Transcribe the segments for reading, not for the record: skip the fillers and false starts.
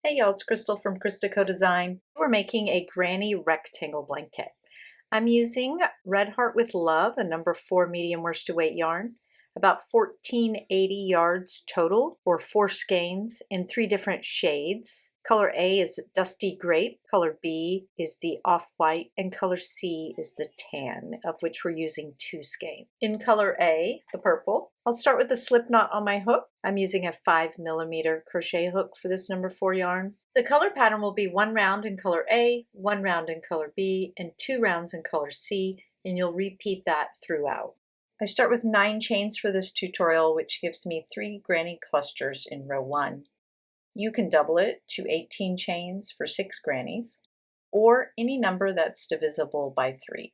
Hey y'all, it's Crystal from ChristaCoDesign. We're making a granny rectangle blanket. I'm using Red Heart with Love, a number 4 medium worsted weight yarn, about 1480 yards total, or 4 skeins in 3 different shades. Color A is Dusty Grape, color B is the off-white, and color C is the tan, of which we're using 2 skeins. In color A, the purple, I'll start with a slip knot on my hook. I'm using a 5mm crochet hook for this number 4 yarn. The color pattern will be 1 round in color A, 1 round in color B, and 2 rounds in color C, and you'll repeat that throughout. I start with 9 chains for this tutorial, which gives me 3 granny clusters in row 1. You can double it to 18 chains for 6 grannies, or any number that's divisible by 3.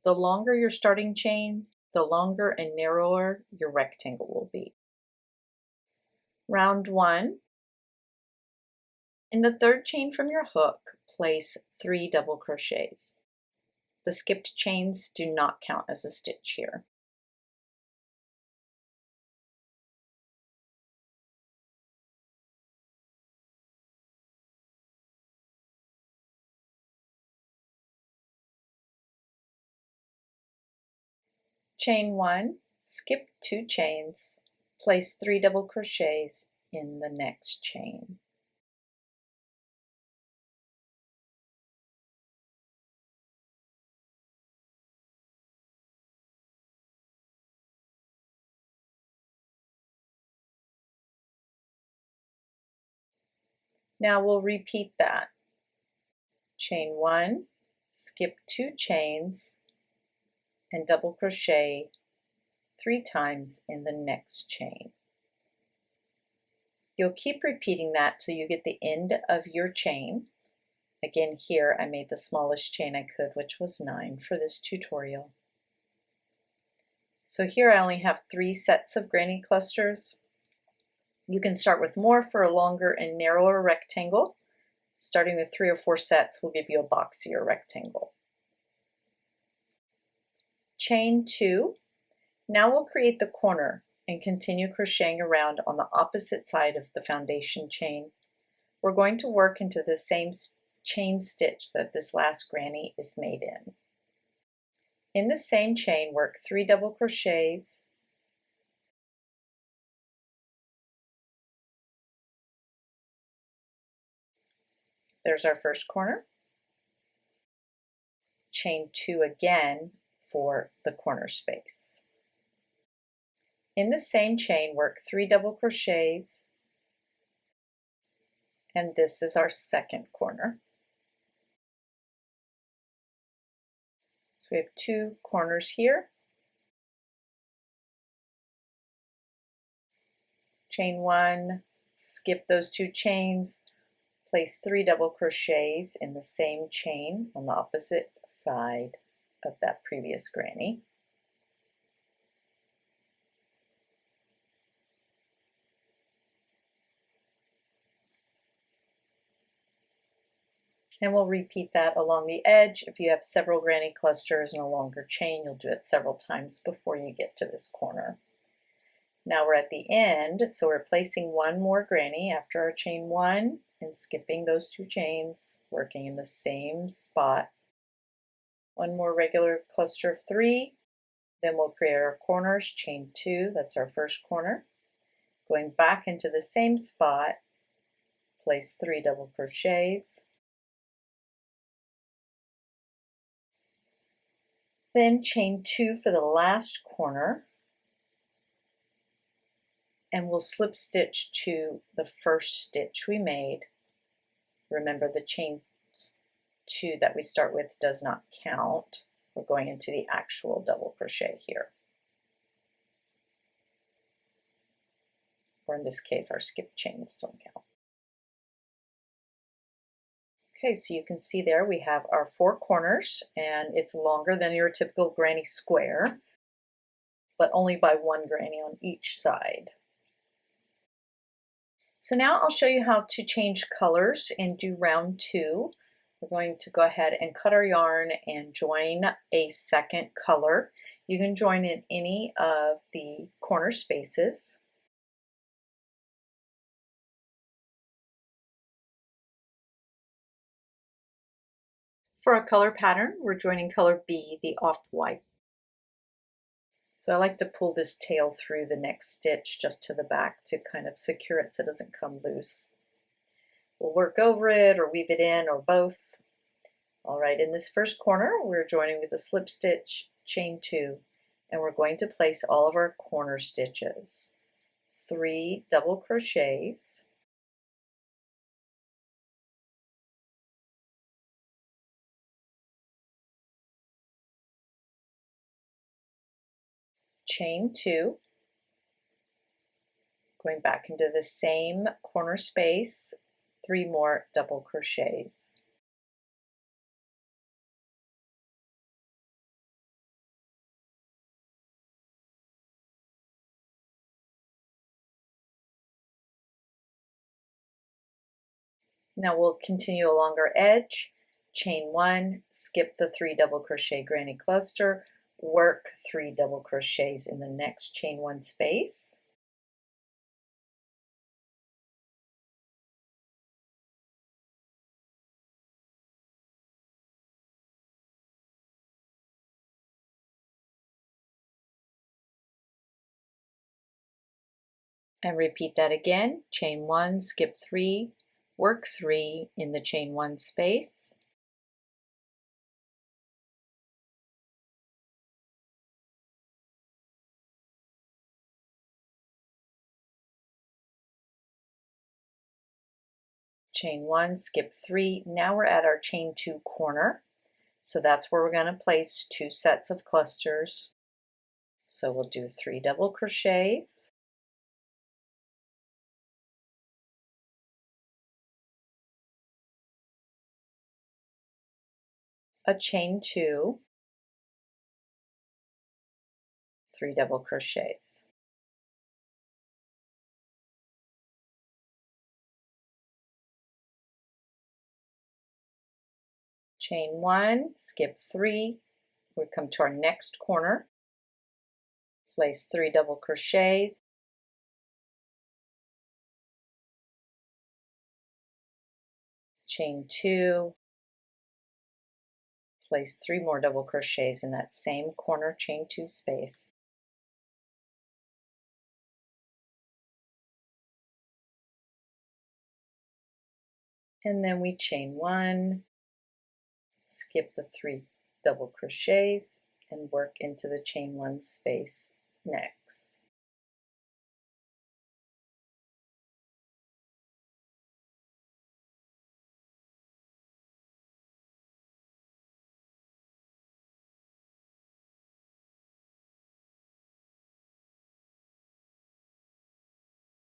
The longer your starting chain, the longer and narrower your rectangle will be. Round 1. In the 3rd chain from your hook, place 3 double crochets. The skipped chains do not count as a stitch here. Chain 1, skip 2 chains, place 3 double crochets in the next chain. Now we'll repeat that. Chain 1, skip 2 chains, and double crochet 3 times in the next chain. You'll keep repeating that till you get the end of your chain. Again, here I made the smallest chain I could, which was 9 for this tutorial. So here I only have 3 sets of granny clusters. You can start with more for a longer and narrower rectangle. Starting with 3 or 4 sets will give you a boxier rectangle. Chain 2. Now we'll create the corner and continue crocheting around on the opposite side of the foundation chain. We're going to work into the same chain stitch that this last granny is made in. In the same chain, work 3 double crochets, there's our first corner, chain 2 again for the corner space. In the same chain, work 3 double crochets, and this is our second corner. So we have 2 corners here. Chain 1, skip those 2 chains, place 3 double crochets in the same chain on the opposite side of that previous granny. And we'll repeat that along the edge. If you have several granny clusters and a longer chain, you'll do it several times before you get to this corner. Now we're at the end, so we're placing 1 more granny after our chain 1 and skipping those 2 chains, working in the same spot. 1 more regular cluster of 3, then we'll create our corners, chain 2, that's our first corner. Going back into the same spot, place 3 double crochets, then chain 2 for the last corner, and we'll slip stitch to the first stitch we made. Remember, the chain 2 that we start with does not count. We're going into the actual double crochet here. Or in this case, our skip chains don't count. Okay, so you can see there we have our 4 corners, and it's longer than your typical granny square, but only by 1 granny on each side. So now I'll show you how to change colors and do round 2. We're going to go ahead and cut our yarn and join a second color. You can join in any of the corner spaces. For our color pattern, we're joining color B, the off-white. So I like to pull this tail through the next stitch just to the back to kind of secure it so it doesn't come loose. We'll work over it or weave it in or both. All right, in this first corner, we're joining with a slip stitch, chain 2, and we're going to place all of our corner stitches. 3 double crochets, chain 2, going back into the same corner space, 3 more double crochets. Now we'll continue along our edge, chain 1, skip the 3 double crochet granny cluster, work 3 double crochets in the next chain 1 space. And repeat that again, chain 1, skip 3, work 3 in the chain 1 space. Chain 1, skip 3. Now we're at our chain 2 corner. So that's where we're going to place 2 sets of clusters. So we'll do 3 double crochets, a chain 2, 3 double crochets. Chain 1, skip 3, we come to our next corner, place 3 double crochets, chain 2, place 3 more double crochets in that same corner chain 2 space. And then we chain 1, skip the 3 double crochets, and work into the chain 1 space next.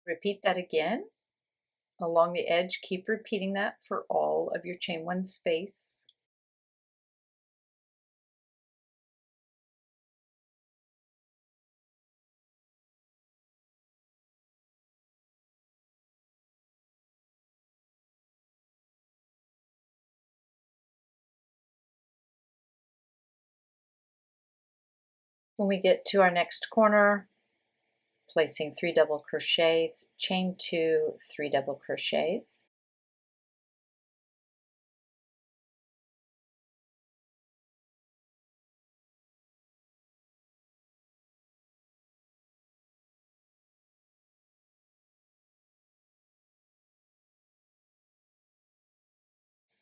Repeat that again. Along the edge, keep repeating that for all of your chain 1 space. When we get to our next corner, placing 3 double crochets, chain 2, 3 double crochets.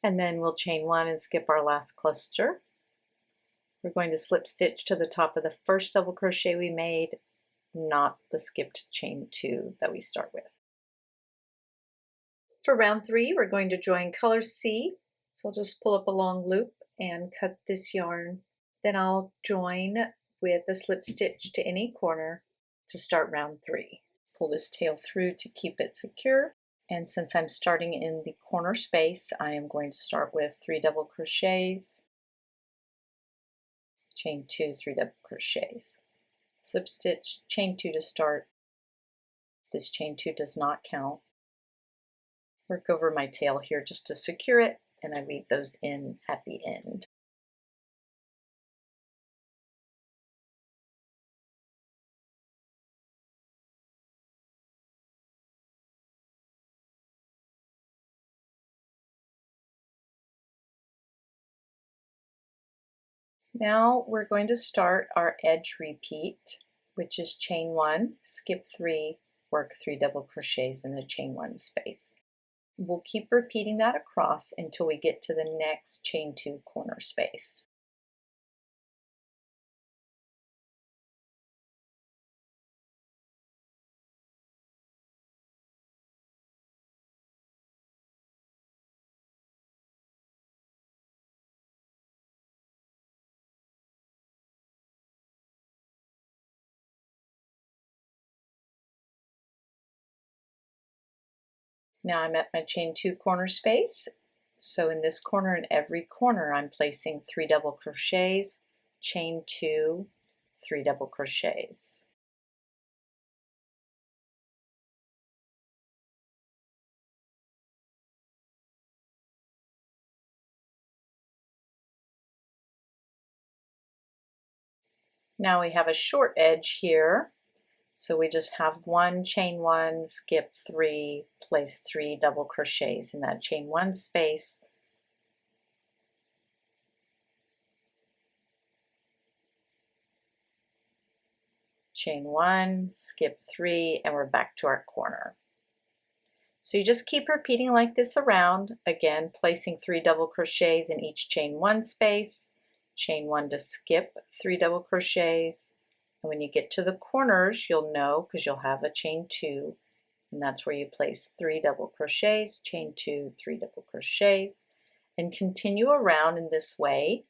And then we'll chain 1 and skip our last cluster. We're going to slip stitch to the top of the first double crochet we made, not the skipped chain 2 that we start with. For round 3, we're going to join color C. So I'll just pull up a long loop and cut this yarn. Then I'll join with a slip stitch to any corner to start round 3. Pull this tail through to keep it secure. And since I'm starting in the corner space, I am going to start with 3 double crochets, chain 2, 3 double crochets, slip stitch, chain 2 to start. This chain 2 does not count. Work over my tail here just to secure it, and I weave those in at the end. Now we're going to start our edge repeat, which is chain 1, skip 3, work 3 double crochets in the chain 1 space. We'll keep repeating that across until we get to the next chain 2 corner space. Now I'm at my chain 2 corner space. So in this corner and every corner I'm placing 3 double crochets, chain 2, 3 double crochets. Now we have a short edge here. So we just have 1, chain 1, skip 3, place 3 double crochets in that chain 1 space. Chain 1, skip 3, and we're back to our corner. So you just keep repeating like this around, again placing 3 double crochets in each chain 1 space, chain 1 to skip 3 double crochets, and when you get to the corners you'll know because you'll have a chain 2, and that's where you place 3 double crochets, chain 2, 3 double crochets, and continue around in this way.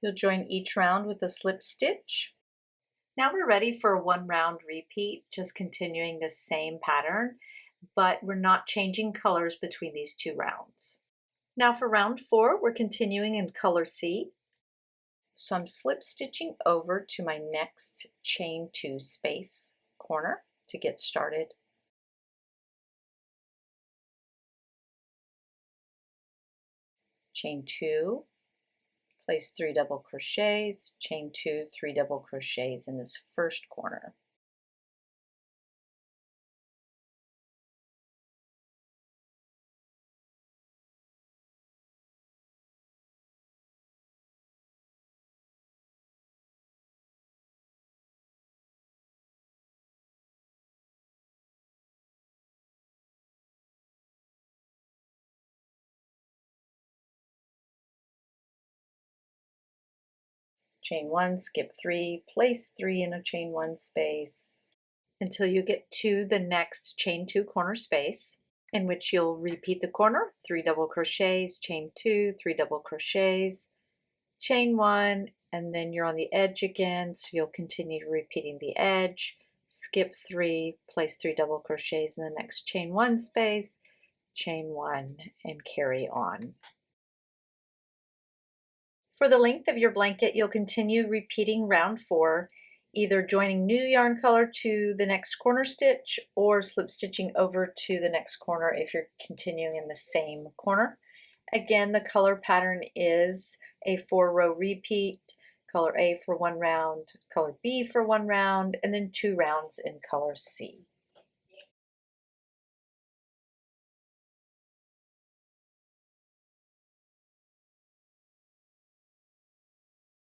You'll join each round with a slip stitch. Now we're ready for a 1 round repeat, just continuing the same pattern, but we're not changing colors between these 2 rounds. Now for round 4, we're continuing in color C. So I'm slip stitching over to my next chain 2 space corner to get started. Chain 2, place 3 double crochets, chain 2, 3 double crochets in this first corner. Chain 1, skip 3, place 3 in a chain 1 space until you get to the next chain 2 corner space, in which you'll repeat the corner, 3 double crochets, chain 2, 3 double crochets, chain 1, and then you're on the edge again, so you'll continue repeating the edge, skip 3, place 3 double crochets in the next chain 1 space, chain 1, and carry on. For the length of your blanket, you'll continue repeating round 4, either joining new yarn color to the next corner stitch or slip stitching over to the next corner if you're continuing in the same corner. Again, the color pattern is a 4-row repeat, color A for 1 round, color B for 1 round, and then 2 rounds in color C.